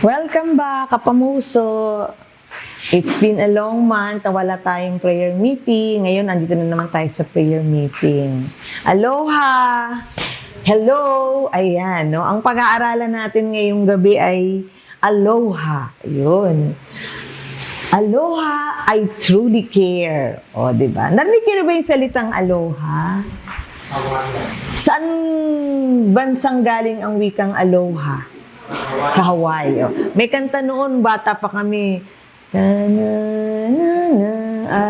Welcome back, kapamuso! It's been a long month na wala tayong prayer meeting. Ngayon, andito na naman tayo sa prayer meeting. Aloha! Hello! Ayan, no? Ang pag-aaralan natin ngayong gabi ay Aloha. Ayun. Aloha, I truly care. O, diba? Narinig niyo na ba yung salitang aloha? Saan bansang galing ang wikang aloha? Sa Hawaii. Oh. May kanta noon, bata pa kami. Ta-na-na-na,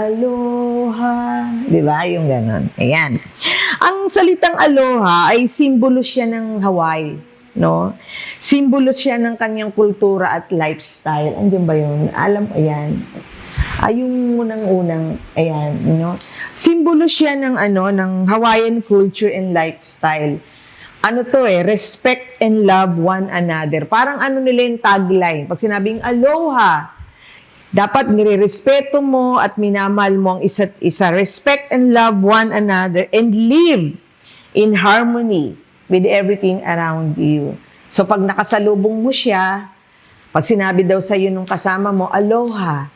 aloha. Diba? Yung ganon. Ayan. Ang salitang aloha ay simbolo siya ng Hawaii. No? Simbolo siya ng kanyang kultura at lifestyle. Andiyan ba yun? Alam, ayan. Yung unang-unang, ayan. No? Simbolo siya ng, ng Hawaiian culture and lifestyle. Respect and love one another. Parang nila yung tagline. Pag sinabing aloha, dapat nire-respeto mo at minamahal mo ang isa't isa. Respect and love one another and live in harmony with everything around you. So pag nakasalubong mo siya, pag sinabi daw sa'yo nung kasama mo, aloha,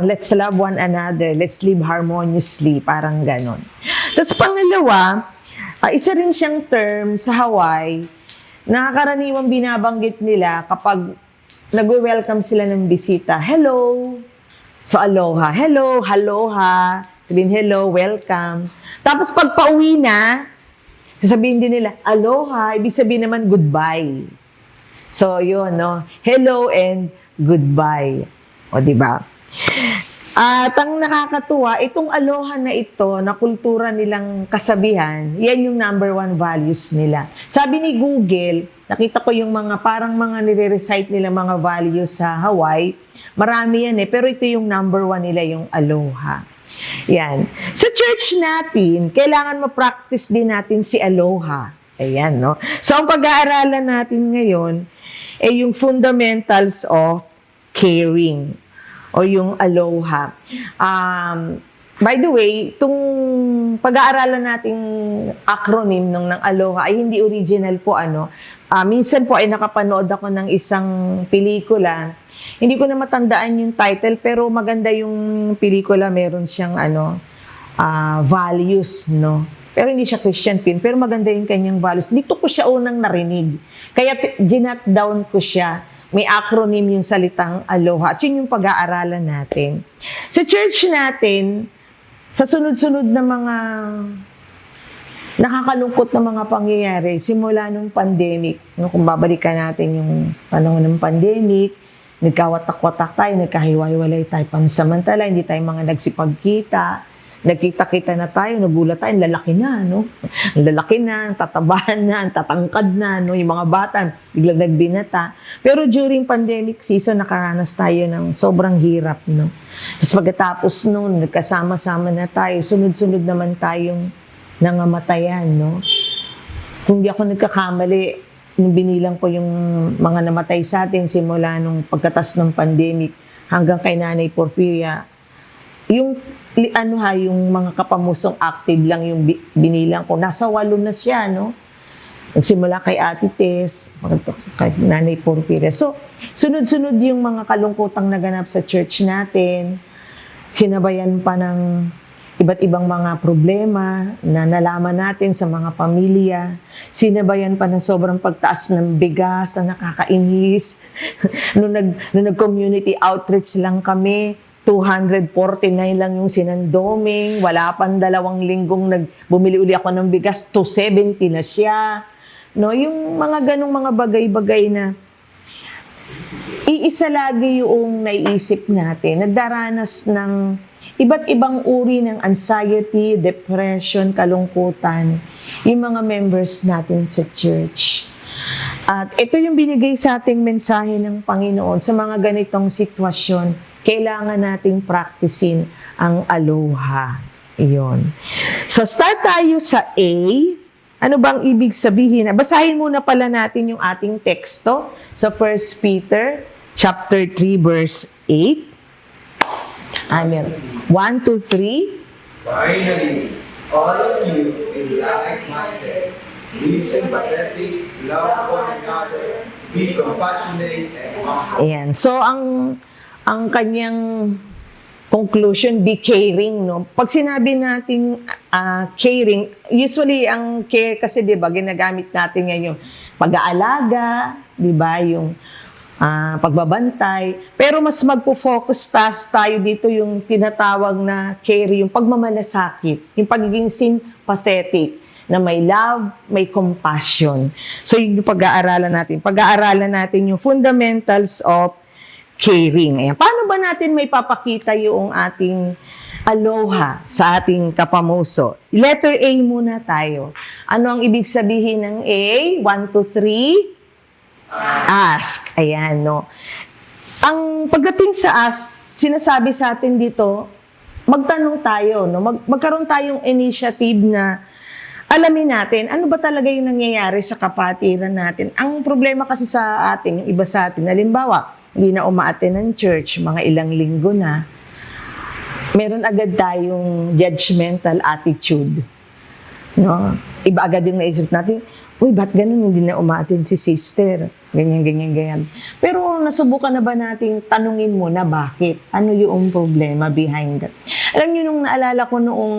let's love one another, let's live harmoniously, parang ganon. Tapos pangalawa, isa rin siyang term sa Hawaii na karaniwang binabanggit nila kapag nag-welcome sila ng bisita. Hello! So, aloha. Hello, aloha. Sabihin, hello, welcome. Tapos, pag pauwi na, sasabihin din nila, aloha. Ibig sabihin naman, goodbye. So, yun, no? Hello and goodbye. O, diba? At ang nakakatuwa, itong aloha na ito, na kultura nilang kasabihan, yan yung number one values nila. Sabi ni Google, nakita ko yung parang mga nire-recite nila mga values sa Hawaii. Marami yan pero ito yung number one nila, yung aloha. Yan. Sa church natin, kailangan ma-practice din natin si aloha. Ayan, no? So, ang pag-aaralan natin ngayon, ay yung fundamentals of caring o yung aloha. By the way, itong pag-aaralan nating acronym ng aloha ay hindi original po minsan po ay nakapanood ako ng isang pelikula. Hindi ko na matandaan yung title pero maganda yung pelikula, meron siyang values, no. Pero hindi siya Christian film, pero maganda yung kanyang values. Dito ko siya unang narinig. Kaya ginat down ko siya. May acronym yung salitang aloha. At yun yung pag-aaralan natin. Sa church natin, sa sunod-sunod na mga nakakalungkot na mga pangyayari, simula nung pandemic, kung babalikan natin yung panahon ng pandemic, nagkawatak-watak tayo, nagkahiwa-hiwalay tayo pansamantala, hindi tayo mga nagsipagkita, nagkita-kita na tayo, nagulat tayo, lalaki na, no? Lalaki na, tatabahan na, tatangkad na, no? Yung mga bata, biglang nagbinata. Pero during pandemic season, nakaranas tayo ng sobrang hirap, no? Tapos pagkatapos noon, nagkasama-sama na tayo, sunod-sunod naman tayong nangamatayan, no? Kung di ako nagkakamali, nung binilang ko yung mga namatay sa atin simula nung pagkatas ng pandemic hanggang kay Nanay Porfiria, yung mga kapamusong active lang yung binilang ko. Nasa 8 na siya, no? Nagsimula kay Ate Tess, kay Nanay Porfiria. So, sunod-sunod yung mga kalungkutang naganap sa church natin. Sinabayan pa ng iba't ibang mga problema na nalaman natin sa mga pamilya. Sinabayan pa ng sobrang pagtaas ng bigas na nakakainis. Nung nag-community outreach lang kami, 249 lang yung sinandoming, wala pang 2 linggong bumili uli ako ng bigas, 270 na siya. No, yung mga ganong mga bagay-bagay na iisa lagi yung naiisip natin, nagdaranas ng iba't ibang uri ng anxiety, depression, kalungkutan, yung mga members natin sa church. At ito yung binigay sa ating mensahe ng Panginoon sa mga ganitong sitwasyon. Kailangan nating practicein ang aloha. Iyon. So, start tayo sa A. Ano bang ibig sabihin? Basahin muna pala natin yung ating teksto sa 1 Peter chapter 3, verse 8. Amen. 1, 2, 3. Finally, all of you be like-minded, Be sympathetic, love one another, be compassionate, and humble. Ayan. So, ang kanyang conclusion, be caring, no? Pag sinabi natin caring, usually ang care kasi, di ba, ginagamit natin yan yung pag-aalaga, di ba, yung pagbabantay. Pero mas magpo-focus tayo dito yung tinatawag na care, yung pagmamalasakit, yung pagiging sympathetic, na may love, may compassion. So, yung pag-aaralan natin. Pag-aaralan natin yung fundamentals of caring. Ayan. Paano ba natin may papakita yung ating aloha sa ating kapamuso? Letter A muna tayo. Ano ang ibig sabihin ng A? 1, 2, 3? Ask. Ayan, no? Ang pagdating sa ask, sinasabi sa atin dito, magtanong tayo, no? Magkaroon tayong initiative na alamin natin, ano ba talaga yung nangyayari sa kapatiran natin. Ang problema kasi sa atin, yung iba sa atin, halimbawa, hindi na umaattend ng church, mga ilang linggo na, meron agad tayong judgmental attitude. No? Iba agad yung naisip natin, uy, ba't ganun hindi na umaattend si sister? Ganyan, ganyan, ganyan. Pero nasubukan na ba nating tanungin muna bakit? Ano yung problema behind that? Alam niyo, nung naalala ko noong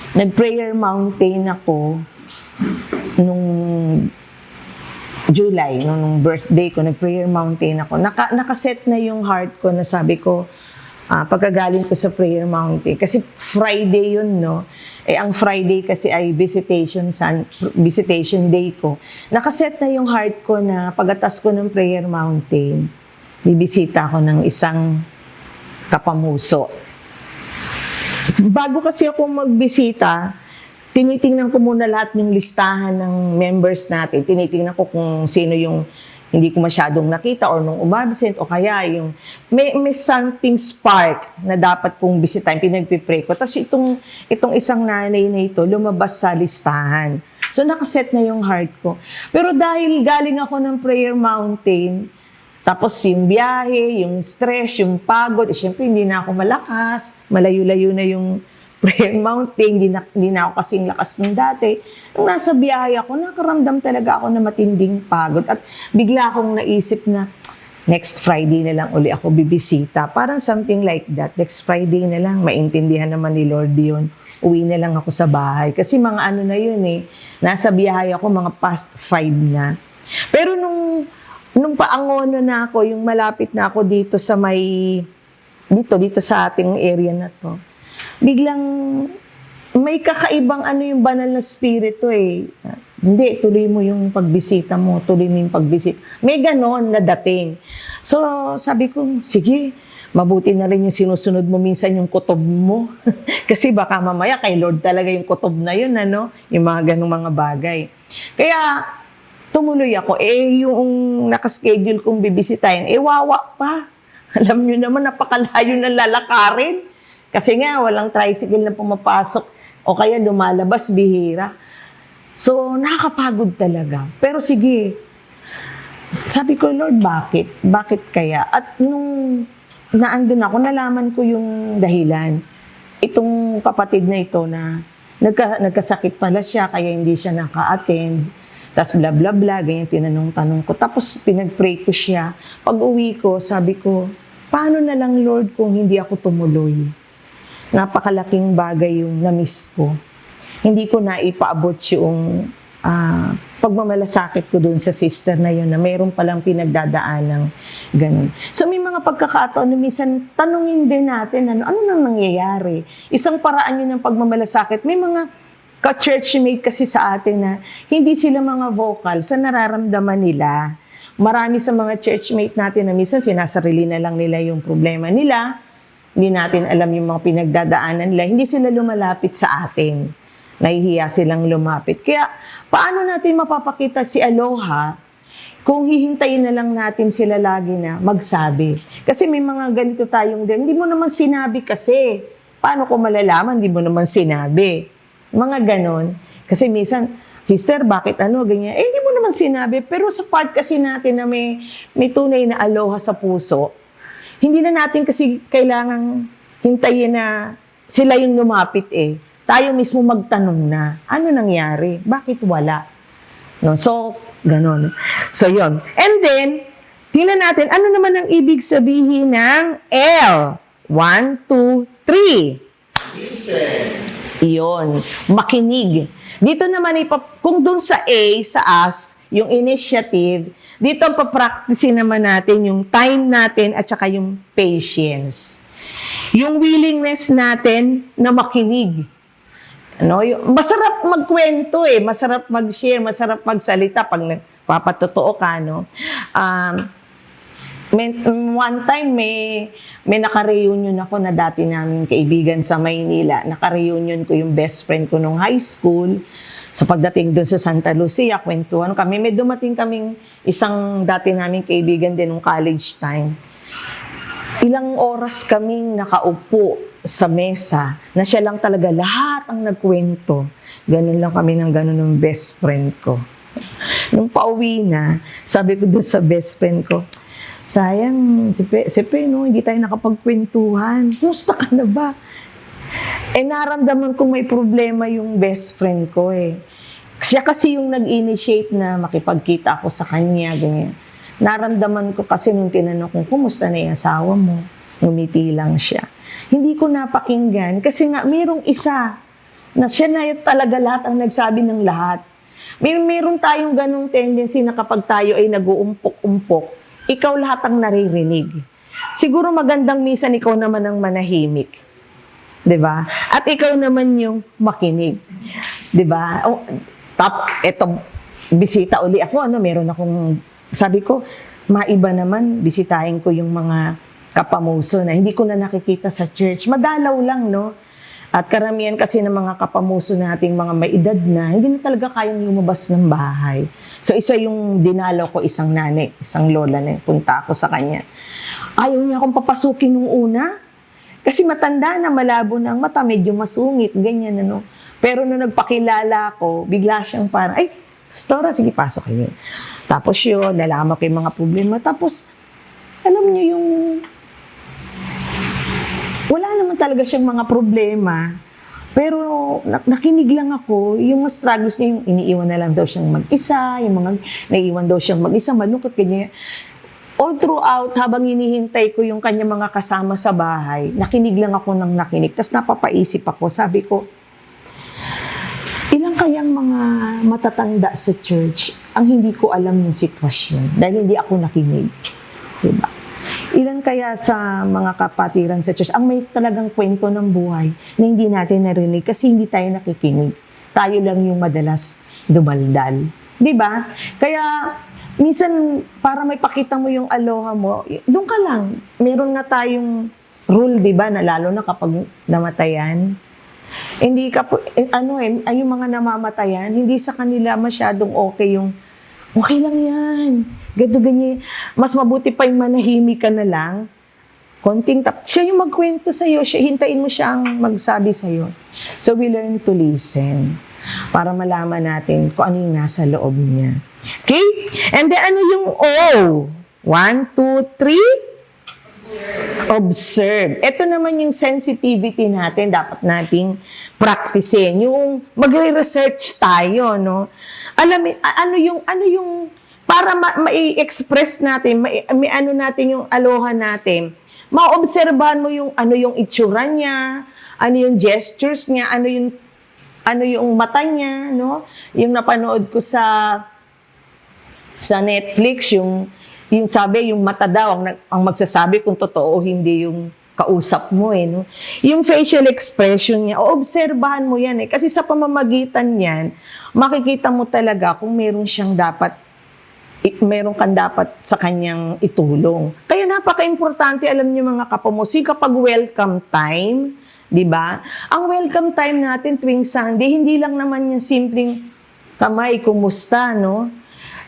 nag-prayer mountain ako nung July, nung birthday ko, nag-prayer mountain ako. Nakaset na yung heart ko na sabi ko, pagkagaling ko sa prayer mountain. Kasi Friday yun, no? Ang Friday kasi ay visitation day ko. Nakaset na yung heart ko na pagatas ko ng prayer mountain, bibisita ako ng isang kapamuso. Bago kasi ako magbisita, tinitingnan ko muna lahat ng listahan ng members natin. Tinitingnan ko kung sino yung hindi ko masyadong nakita or nung umabsent o kaya yung may something spark na dapat kong bisitahin, pinagpipray ko. Tapos itong isang nanay na ito, lumabas sa listahan. So nakaset na yung heart ko. Pero dahil galing ako ng prayer mountain, tapos yung biyahe, yung stress, yung pagod, syempre hindi na ako malakas, malayo-layo na yung prayer mountain, hindi na ako kasing lakas ng dati. Nung nasa biyahe ako, nakaramdam talaga ako na matinding pagod. At bigla akong naisip na, next Friday na lang uli ako bibisita. Parang something like that. Next Friday na lang, maintindihan naman ni Lord yun. Uwi na lang ako sa bahay. Kasi mga ano na yun nasa biyahe ako, mga past 5 na. Pero nung paangono na ako, yung malapit na ako dito sa dito sa ating area na to, biglang may kakaibang yung banal na spirito Hindi, tuloy mo yung pagbisita mo, tuloy mo yung pagbisita. May ganon na dating. So, sabi ko, sige, mabuti na rin yung sinusunod mo minsan yung kutob mo. Kasi baka mamaya kay Lord talaga yung kutob na yun, yung mga ganong mga bagay. Kaya, tumuloy ako. Yung nakaschedule kong bibisitahin, wawa pa. Alam nyo naman, napakalayo ng lalakarin. Kasi nga, walang tricycle na pumapasok o kaya lumalabas, bihira. So, nakakapagod talaga. Pero sige, sabi ko, Lord, bakit? Bakit kaya? At nung naandun ako, nalaman ko yung dahilan. Itong kapatid na ito na nagkasakit pala siya, kaya hindi siya naka-attend. Tapos bla bla bla, ganyan tinanong-tanong ko. Tapos pinag-pray ko siya. Pag uwi ko, sabi ko, paano na lang Lord kung hindi ako tumuloy? Napakalaking bagay yung na-miss ko. Hindi ko na ipaabot yung pagmamalasakit ko dun sa sister na yun na mayroon palang pinagdadaan ng ganun. So may mga pagkakataon na minsan tanungin din natin ano nang nangyayari. Isang paraan yun ng pagmamalasakit. May mga ka-churchmate kasi sa atin na hindi sila mga vocal sa nararamdaman nila. Marami sa mga churchmate natin na minsan sinasarili na lang nila yung problema nila. Hindi natin alam yung mga pinagdadaanan nila. Hindi sila lumalapit sa atin. Nahihiya silang lumapit. Kaya paano natin mapapakita si aloha kung hihintayin na lang natin sila lagi na magsabi? Kasi may mga ganito tayong din. Hindi mo naman sinabi kasi. Paano ko malalaman? Hindi mo naman sinabi. Mga ganon. Kasi minsan, sister, bakit ganyan? Hindi mo naman sinabi. Pero sa part kasi natin na may tunay na aloha sa puso, hindi na natin kasi kailangang hintayin na sila yung lumapit tayo mismo magtanong na, ano nangyari? Bakit wala? No? So, ganun. So, yon. And then, tingnan natin, ano naman ang ibig sabihin ng L? 1, 2, 3. Listen. Iyon, makinig. Dito naman, kung dun sa A, sa us, yung initiative, dito papractice naman natin yung time natin at saka yung patience. Yung willingness natin na makinig. Ano, masarap magkwento masarap mag-share, masarap magsalita pag nagpapatotoo ka, no? One time may naka-reunion ako na dati namin kaibigan sa Maynila. Naka-reunion ko yung best friend ko nung high school. So pagdating doon sa Santa Lucia, kwentuhan kami. May dumating kaming isang dati naming kaibigan din nung college time. Ilang oras kaming nakaupo sa mesa na siya lang talaga lahat ang nagkwento. Ganun lang kami ng ganun ng best friend ko. Nung pauwi na, sabi ko doon sa best friend ko, sayang, si Pe, no, hindi tayo nakapagkwentuhan. Kumusta ka na ba? Naramdaman kong may problema yung best friend ko Siya kasi yung nag-initiate na makipagkita ako sa kanya, ganyan. Naramdaman ko kasi nung tinanong kong, kumusta na yung asawa mo? Ngumiti lang siya. Hindi ko napakinggan kasi nga mayroong isa na siya na talaga lahat ang nagsabi ng lahat. Meron tayong ganong tendency na kapag tayo ay nag-uumpok-umpok, ikaw lahat ang naririnig. Siguro magandang minsan ikaw naman ang manahimik. 'Di ba? At ikaw naman yung makinig. 'Di ba? Eto, bisita uli ako, meron akong, sabi ko, maiba naman, bisitahin ko yung mga kapamuso na hindi ko na nakikita sa church. Madalaw lang, no? At karamihan kasi ng mga kapamuso nating mga may edad na, hindi na talaga kayang lumabas ng bahay. So, isa yung dinalaw ko, isang nanay, isang lola na punta ako sa kanya. Ayaw niya akong papasukin nung una. Kasi matanda na, malabo na ang mata, medyo masungit, ganyan, ano. Pero nung nagpakilala ko, bigla siyang parang, ay, Stora, sige, pasok kayo. Tapos yun, nalaman ko yung mga problema. Tapos, alam niyo yung wala naman talaga siyang mga problema. Pero nakinig lang ako, yung mga struggles niya, yung iniiwan na lang daw siyang mag-isa, yung mga naiiwan daw siyang mag-isa, malungkot, ganyan. All throughout, habang hinihintay ko yung kanya mga kasama sa bahay, nakinig lang ako ng nakinig. Tapos napapaisip ako, sabi ko, ilang kayang mga matatanda sa church ang hindi ko alam yung sitwasyon dahil hindi ako nakinig. Diba? Ilan kaya sa mga kapatiran sa church ang may talagang kwento ng buhay na hindi natin narinig kasi hindi tayo nakikinig. Tayo lang yung madalas dumaldal. Diba? Kaya minsan para may pakita mo yung aloha mo, doon ka lang. Meron nga tayong rule, diba, na lalo na kapag namatayan. Hindi ka yung mga namamatayan, hindi sa kanila masyadong okay yung okay lang yan. Ganyan. Mas mabuti pa yung manahimik ka na lang. Konting siya yung magkwento sa'yo. Hintayin mo siyang magsabi sa'yo. So we learn to listen para malaman natin kung ano yung nasa loob niya. Okay? And then ano yung O? 1, 2, 3. Observe. Ito naman yung sensitivity natin, dapat nating practicein. Yung magre-research tayo, no? Ano yung para ma-express natin, may ano natin yung aloha natin. Maobserbahan mo yung ano yung itsura niya, ano yung gestures niya, ano yung mata niya, no? Yung napanood ko sa Netflix, yung sabi, yung mata daw ang magsasabi kung totoo o hindi yung kausap mo, no? Yung facial expression niya, obserbahan mo yan, kasi sa pamamagitan niyan, makikita mo talaga kung meron kang dapat sa kanyang itulong. Kaya napaka-importante, alam niyo mga kapamuso, kapag welcome time, di ba? Ang welcome time natin tuwing Sunday, hindi lang naman yung simpleng kamay, kumusta, no?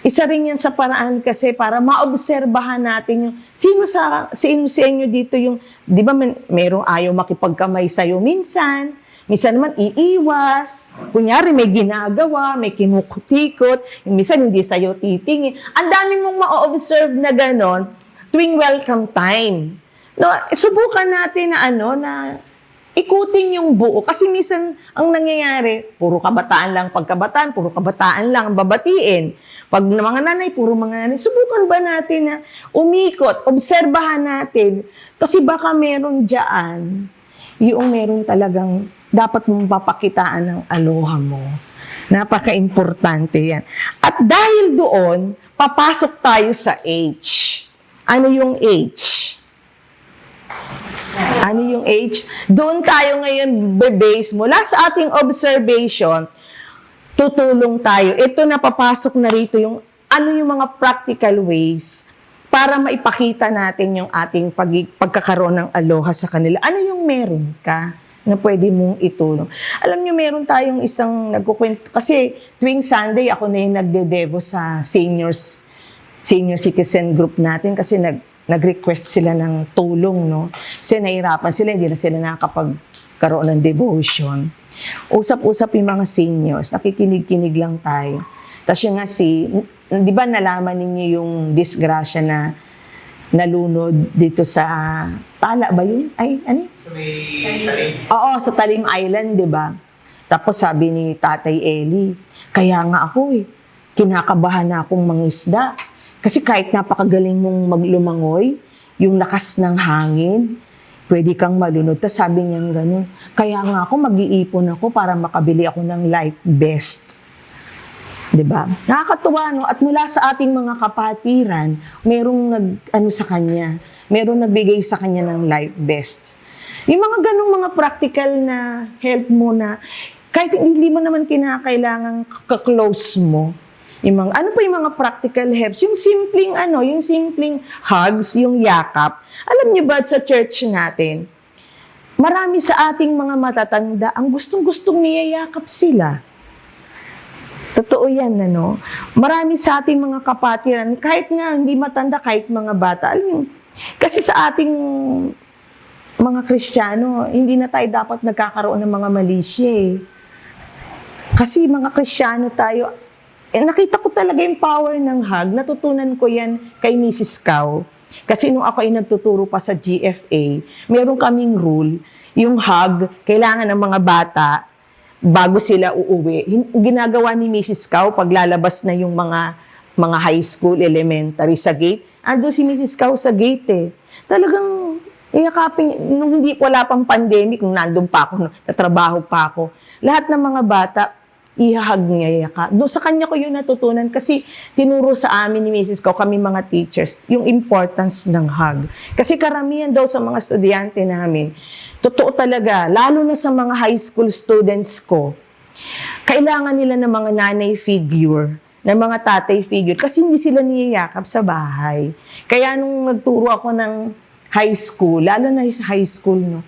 Isa rin yan sa paraan kasi para maobserbahan natin yung sino sa inyo dito yung, di ba, merong ayaw makipagkamay sa'yo minsan naman iiwas, kunyari may ginagawa, may kinukutikot, minsan hindi sa'yo titingin. Ang dami mong ma-observe na ganon tuwing welcome time. No, subukan natin na ikutin yung buo. Kasi minsan, ang nangyayari, puro kabataan lang, pagkabataan, puro kabataan lang ang babatiin. Pag mga nanay, puro mga nanay, subukan ba natin na umikot, obserbahan natin. Kasi baka meron dyan, yung meron talagang dapat mong papakitaan ng aloha mo. Napaka-importante yan. At dahil doon, papasok tayo sa H. Ano yung H? Ano yung H? Doon tayo ngayon base mula sa ating observation, tutulong tayo. Ito na papasok na rito yung ano yung mga practical ways para maipakita natin yung ating pagkakaroon ng aloha sa kanila. Ano yung meron ka na pwede mong itulong? Alam nyo, meron tayong isang nagkukwento. Kasi tuwing Sunday, ako na yung nagde-devo sa senior citizen group natin kasi nag-request sila ng tulong, no? Kasi nahirapan sila, hindi na sila nakakapagkaroon ng devotion. Usap-usap yung mga seniors, nakikinig-kinig lang tayo. Tapos yung nga di ba nalaman ninyo yung disgrasya na nalunod dito sa, Tala ba yun? Ay, ano? So may talim. Oo, sa Talim Island, di ba? Tapos sabi ni Tatay Eli, kaya nga ako kinakabahan na akong mangisda. Kasi kahit napakagaling mong maglumangoy, yung lakas ng hangin, pwede kang malunod. Tapos sabi niya gano'n, kaya nga ako mag-iipon ako para makabili ako ng life vest. Diba? Nakakatuwa, no? At mula sa ating mga kapatiran, merong sa kanya, merong nagbigay sa kanya ng life vest. Yung mga ganong mga practical na help mo na, kahit hindi mo naman kinakailangan ka-close mo, ano pa yung mga practical helps? Yung simpleng hugs, yung yakap. Alam niyo ba sa church natin, marami sa ating mga matatanda ang gustong-gustong niyayakap sila. Totoo yan, ano? Marami sa ating mga kapatiran, kahit nga hindi matanda, kahit mga bata. Alam niyo, kasi sa ating mga Kristiyano, hindi na tayo dapat nagkakaroon ng mga malisya Kasi mga Kristiyano tayo, nakita ko talaga yung power ng hug. Natutunan ko yan kay Mrs. Cow. Kasi nung ako ay nagtuturo pa sa GFA, meron kaming rule, yung hug, kailangan ng mga bata, bago sila uuwi. Ginagawa ni Mrs. Cow, paglalabas na yung mga high school, elementary sa gate, ando si Mrs. Cow sa gate Talagang, iyakapin, nung wala pang pandemic, nung nandun pa ako, natrabaho pa ako, lahat ng mga bata, ihahag niya ka. Doon sa kanya ko yun natutunan kasi tinuro sa amin ni Mrs. Ko, kami mga teachers, yung importance ng hug. Kasi karamihan daw sa mga estudyante namin, totoo talaga, lalo na sa mga high school students ko, kailangan nila ng mga nanay figure, ng mga tatay figure, kasi hindi sila niyayakap sa bahay. Kaya nung nagturo ako ng high school, lalo na sa high school, no,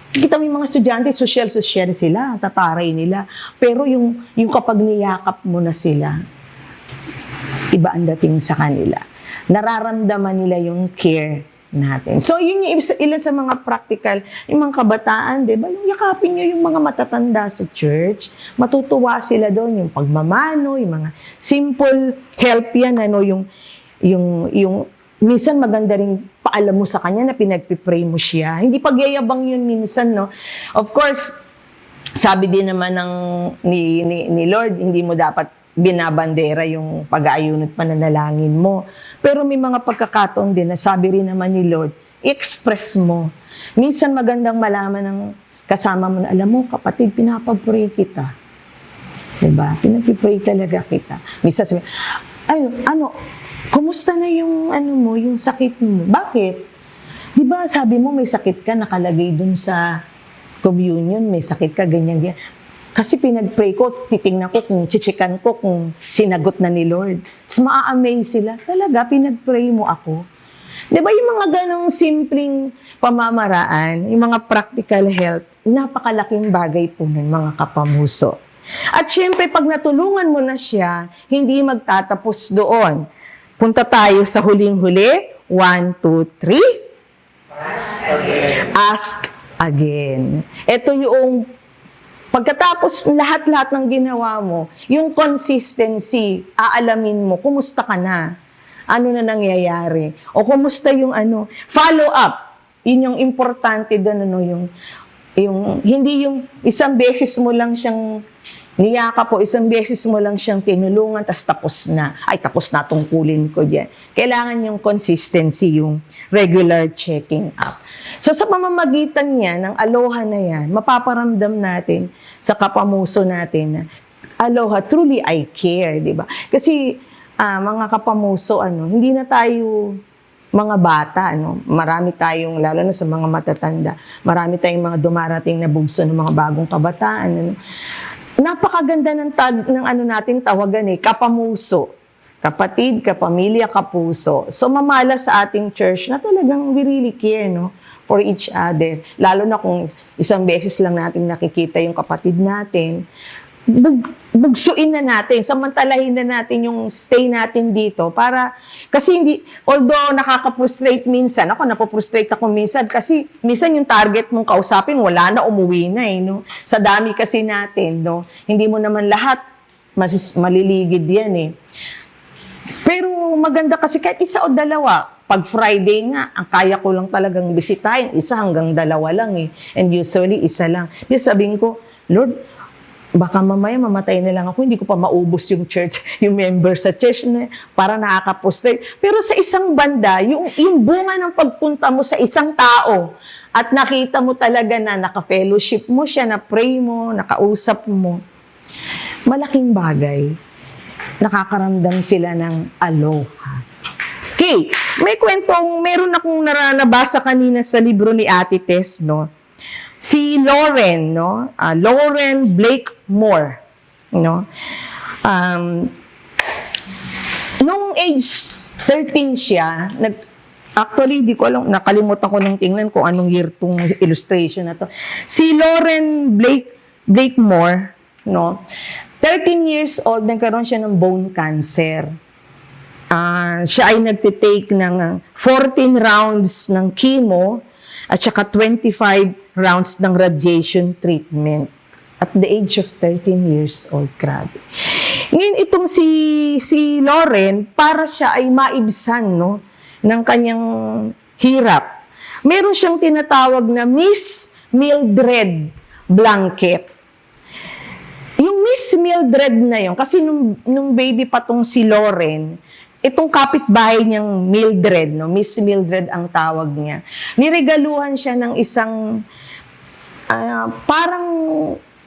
kita mo yung mga estudyante, social sila, tataray nila. Pero yung kapag niyakap mo na sila, iba ang dating sa kanila. Nararamdaman nila yung care natin. So, yun yung ilan sa mga practical, yung mga kabataan, di ba? Yung yakapin nyo yung mga matatanda sa church, matutuwa sila doon, yung pagmamano, yung mga simple help yan, yung minsan maganda rin paalam mo sa kanya na pinagpipray mo siya. Hindi pagyayabang yun minsan, no? Of course, sabi din naman ni Lord, hindi mo dapat binabandera yung pag-aayun at pananalangin mo. Pero may mga pagkakataon din na sabi rin naman ni Lord, i-express mo. Minsan magandang malaman ng kasama mo na, alam mo, kapatid, pinapapray kita. Diba? Pinapipray talaga kita. Minsan sabi, kumusta na yung yung sakit mo? Bakit? 'Di ba sabi mo may sakit ka nakalagay dun sa communion, may sakit ka ganyan. Kasi pinag-pray ko, titingnan ko chichikan ko kung sinagot na ni Lord. Tapos maa-amaze sila. Talaga pinag-pray mo ako. 'Di ba yung mga ganong simpleng pamamaraan, yung mga practical help, napakalaking bagay po ng mga kapamuso. At syempre pag natulungan mo na siya, hindi magtatapos doon. Punta tayo sa huling-huli. 1, 2, 3. Ask again. Ito yung pagkatapos lahat-lahat ng ginawa mo, yung consistency, aalamin mo, kumusta ka na? Ano na nangyayari? O kumusta yung follow up? Yun yung importante doon, yung Hindi yung isang beses mo lang siyang niyaka po, isang beses mo lang siyang tinulungan, tapos na. Ay, tapos na tungkulin ko diyan. Kailangan yung consistency, yung regular checking up. So, sa pamamagitan niya, ng aloha na yan, mapaparamdam natin sa kapamuso natin na, aloha, truly I care, di ba? Kasi, mga kapamuso, hindi na tayo mga bata, marami tayong, lalo na sa mga matatanda, marami tayong mga dumarating na bugso ng mga bagong kabataan, napakaganda ng natin tawagan kapamuso. Kapatid, kapamilya, kapuso. So, mamala sa ating church na talagang we really care, for each other. Lalo na kung isang beses lang natin nakikita yung kapatid natin, bugsuin na natin, samantalahin na natin yung stay natin dito para, kasi although nakaka-frustrate minsan, napo-frustrate ako minsan kasi minsan yung target mong kausapin, wala na, umuwi na Sa dami kasi natin, Hindi mo naman lahat maliligid yan Pero maganda kasi kahit isa o dalawa, pag Friday nga, ang kaya ko lang talagang bisitahin, isa hanggang dalawa lang And usually, isa lang. Yung sabihin ko, Lord, baka mamaya mamatay na lang ako, hindi ko pa maubos yung church, yung member sa church na para nakaka-frustrate. Pero sa isang banda, yung bunga ng pagpunta mo sa isang tao at nakita mo talaga na naka-fellowship mo siya, na-pray mo, nakausap mo, malaking bagay. Nakakaramdam sila ng aloha. Okay, meron akong nabasa kanina sa libro ni Ate Tess, si Lauren, Lauren Blakemore, nung age 13 siya, actually, di ko alam, nakalimutan ko nang tingnan kung anong year tong illustration na to. Si Lauren Blakemore, 13 years old, nagkaroon siya ng bone cancer. Siya ay nagtitake ng 14 rounds ng chemo at saka 25 rounds ng radiation treatment at the age of 13 years old. Grabe. Ngayon, itong si Lauren, para siya ay maibsan ng kanyang hirap. Meron siyang tinatawag na Miss Mildred blanket. Yung Miss Mildred na yun, kasi nung baby pa tong si Lauren, itong kapitbahay niyang Mildred, Miss Mildred ang tawag niya, niregaluhan siya ng isang, parang,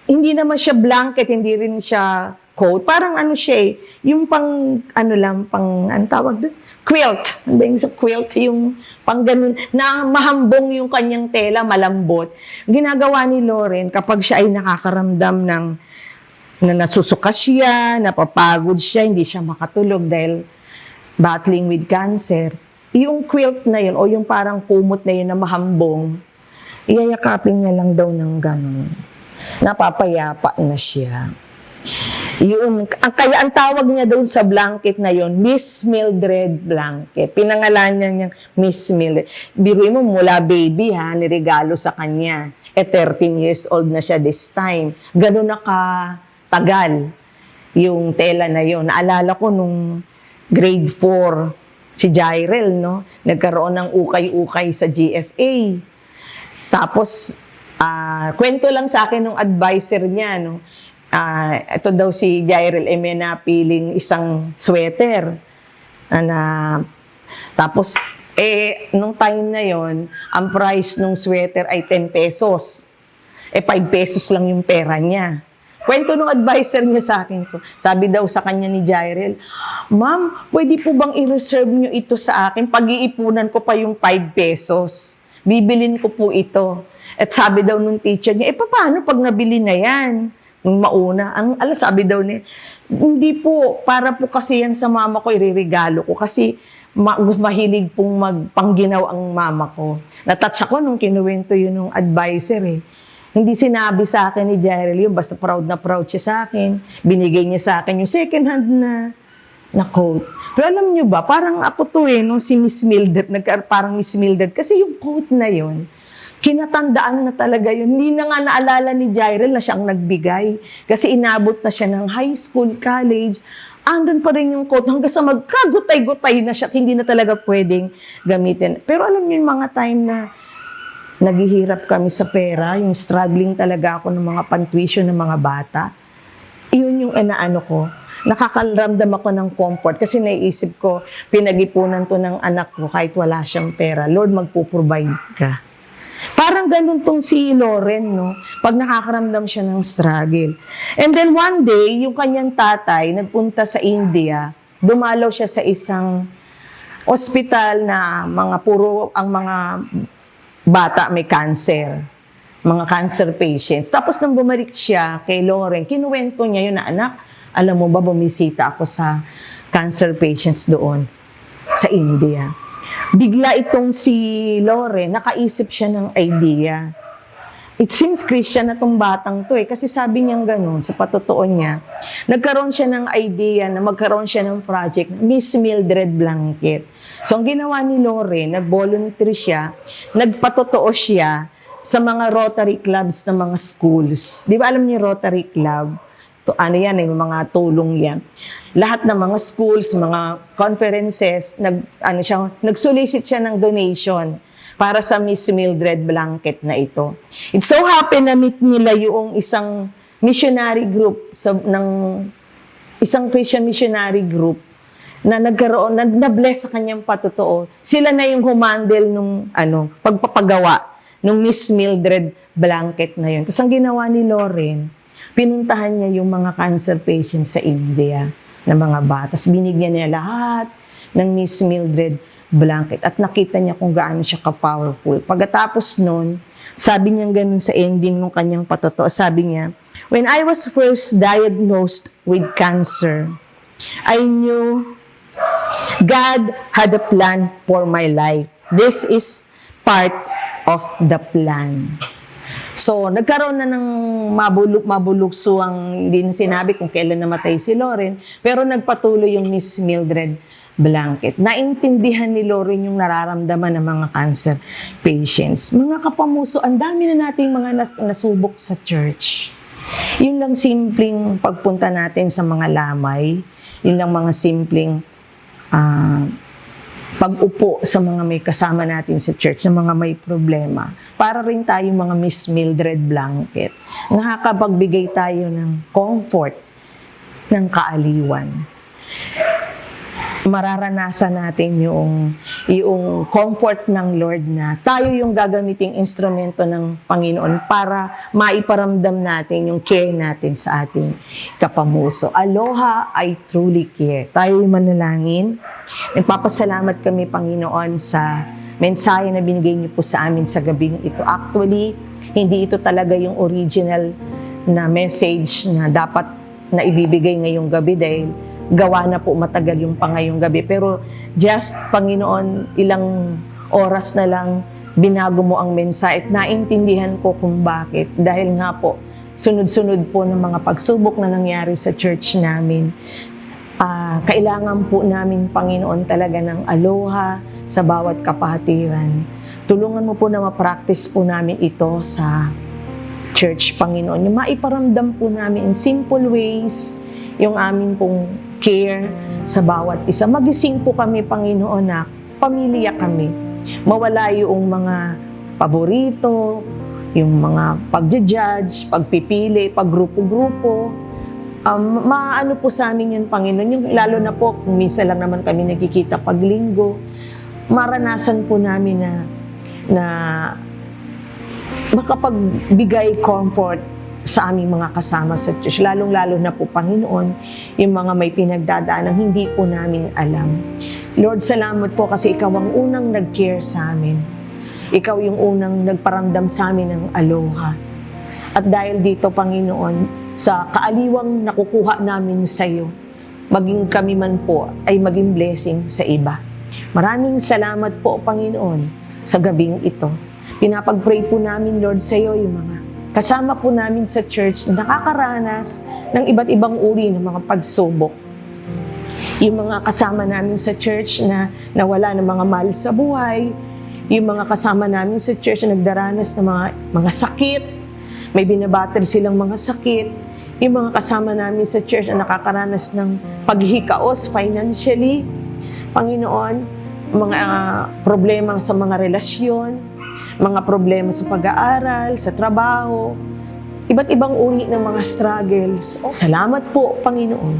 hindi naman siya blanket, hindi rin siya coat, parang siya yung ang tawag doon? Quilt. Ano ba yung quilt? Yung pang ganun, na mahambong yung kanyang tela, malambot. Ginagawa ni Lauren, kapag siya ay nakakaramdam na nasusuka siya, napapagod siya, hindi siya makatulog dahil battling with cancer, yung quilt na yun, o yung parang kumot na yun na mahambong, iyayakapin niya lang daw ng gano'n. Napapayapa na siya. Kaya ang tawag niya doon sa blanket na yun, Miss Mildred blanket. Pinangalanan niya Miss Mildred. Biruin mo, mula baby niregalo sa kanya. 13 years old na siya this time. Gano'n tagal yung tela na yun. Naalala ko nung grade 4, si Jairel, nagkaroon ng ukay-ukay sa GFA. Tapos, kwento lang sa akin ng advisor niya, ito daw si Jairel, may napiling isang sweater. Tapos, nung time na yon, ang price ng sweater ay 10 pesos. 5 pesos lang yung pera niya. Kwento nung advisor niya sa akin to. Sabi daw sa kanya ni Jairel, Ma'am, pwede po bang i-reserve nyo ito sa akin? Pag-iipunan ko pa yung 5 pesos. Bibilin ko po ito. At sabi daw nung teacher niya, paano pag nabili na yan? Nung mauna, sabi daw niya, hindi po, para po kasi yan sa mama ko, iririgalo ko. Kasi mahilig pong magpangginaw ang mama ko. Natouch ako nung kinuwento yun ng advisor Hindi sinabi sa akin ni Jairel yun, basta proud na proud siya sa akin. Binigay niya sa akin yung second hand na coat. Pero alam niyo ba, parang ako to si Miss Mildred, parang Miss Mildred, kasi yung coat na yun, kinatandaan na talaga yun. Hindi na nga naalala ni Jairel na siyang nagbigay. Kasi inabot na siya ng high school, college, andun pa rin yung coat hanggang sa magkagutay-gutay na siya at hindi na talaga pwedeng gamitin. Pero alam niyo yung mga time na naghihirap kami sa pera, yung struggling talaga ako ng mga pantuition ng mga bata. Iyon yung inaano ko. Nakakaramdam ako ng comfort kasi naiisip ko, pinag-ipunan to ng anak ko kahit wala siyang pera. Lord, magpo-provide ka. Parang ganun tong si Lauren, no? Pag nakakaramdam siya ng struggle. And then one day, yung kanyang tatay nagpunta sa India, dumalaw siya sa isang ospital na ang mga bata may cancer, mga cancer patients. Tapos nang bumalik siya kay Lauren, kinuwento niya yun na, anak, alam mo ba, bumisita ako sa cancer patients doon sa India. Bigla itong si Lauren, nakaisip siya ng idea. It seems Christian na tong batang to kasi sabi niyang ganun, sa patotoo niya, nagkaroon siya ng idea na magkaroon siya ng project, Miss Mildred Blanket. So ang ginawa ni Lauren, nag-volunteer siya, nagpatotoo siya sa mga Rotary clubs ng mga schools. Di ba alam niyo Rotary Club? Ano yan, yung mga tulong yan. Lahat ng mga schools, mga conferences, nag-solicit siya ng donation para sa Miss Mildred Blanket na ito. It so happened na meet nila yung isang missionary group, isang Christian missionary group na nagkaroon, na-bless sa kanyang patotoo. Sila na yung humandle nung pagpapagawa nung Miss Mildred Blanket na yun. Tapos ang ginawa ni Lauren, pinuntahan niya yung mga cancer patients sa India na mga bata. Tapos binigyan niya lahat ng Miss Mildred Blanket at nakita niya kung gaano siya ka-powerful. Pagkatapos nun, sabi niya ganun sa ending ng kanyang patotoo, sabi niya, when I was first diagnosed with cancer, I knew God had a plan for my life. This is part of the plan. So, nagkaroon na ng mabulukso ang hindi na sinabi kung kailan namatay si Lauren, pero nagpatuloy yung Miss Mildred Blanket. Naintindihan ni Lauren yung nararamdaman ng mga cancer patients. Mga kapamuso, ang dami na nating mga nasubok sa church. Yun lang simpleng pagpunta natin sa mga lamay, yun lang mga simpleng pag-upo sa mga may kasama natin sa church, na mga may problema. Para rin tayo mga Miss Mildred Blanket. Nakakapagbigay tayo ng comfort, ng kaaliwan. Mararanasan natin yung comfort ng Lord na tayo yung gagamiting instrumento ng Panginoon para maiparamdam natin yung care natin sa ating kapamuso. Aloha, I truly care. Tayo yung manalangin. Nagpapasalamat kami, Panginoon, sa mensahe na binigay niyo po sa amin sa gabing ito. Actually, hindi ito talaga yung original na message na dapat na ibibigay ngayong gabi dahil gawa na po matagal yung pangayong gabi. Pero just, Panginoon, ilang oras na lang binago mo ang mensahe at naintindihan ko kung bakit. Dahil nga po, sunod-sunod po ng mga pagsubok na nangyari sa church namin. Kailangan po namin, Panginoon, talaga ng aloha sa bawat kapatiran. Tulungan mo po na ma-practice po namin ito sa church, Panginoon. Yung maiparamdam po namin in simple ways yung aming pong care sa bawat isa. Magising po kami, Panginoon, na pamilya kami. Mawala yung mga paborito, yung mga pagja-judge, pagpipili, paggrupo-grupo. Maano po sa amin yun, Panginoon, yung lalo na po, kung minsan lang naman kami nagkikita pag linggo, maranasan po namin na makapagbigay comfort sa aming mga kasama sa church. Lalong-lalo na po, Panginoon, yung mga may pinagdadaan ang hindi po namin alam. Lord, salamat po kasi Ikaw ang unang nag-care sa amin. Ikaw yung unang nagparamdam sa amin ng aloha. At dahil dito, Panginoon, sa kaaliwang nakukuha namin sa iyo, maging kami man po ay maging blessing sa iba. Maraming salamat po, Panginoon, sa gabing ito. Pinapag-pray po namin, Lord, sa iyo yung mga kasama po namin sa church na nakakaranas ng iba't ibang uri ng mga pagsubok. Yung mga kasama namin sa church na nawala ng mga mahal sa buhay, yung mga kasama namin sa church na nagdaranas ng mga sakit, may binabattle silang mga sakit, yung mga kasama namin sa church na nakakaranas ng paghihikaos financially, Panginoon, mga problema sa mga relasyon, mga problema sa pag-aaral, sa trabaho, iba't ibang uri ng mga struggles. Salamat po, Panginoon,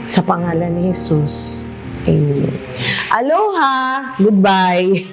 sa pangalan ni Jesus. Amen. Aloha! Goodbye!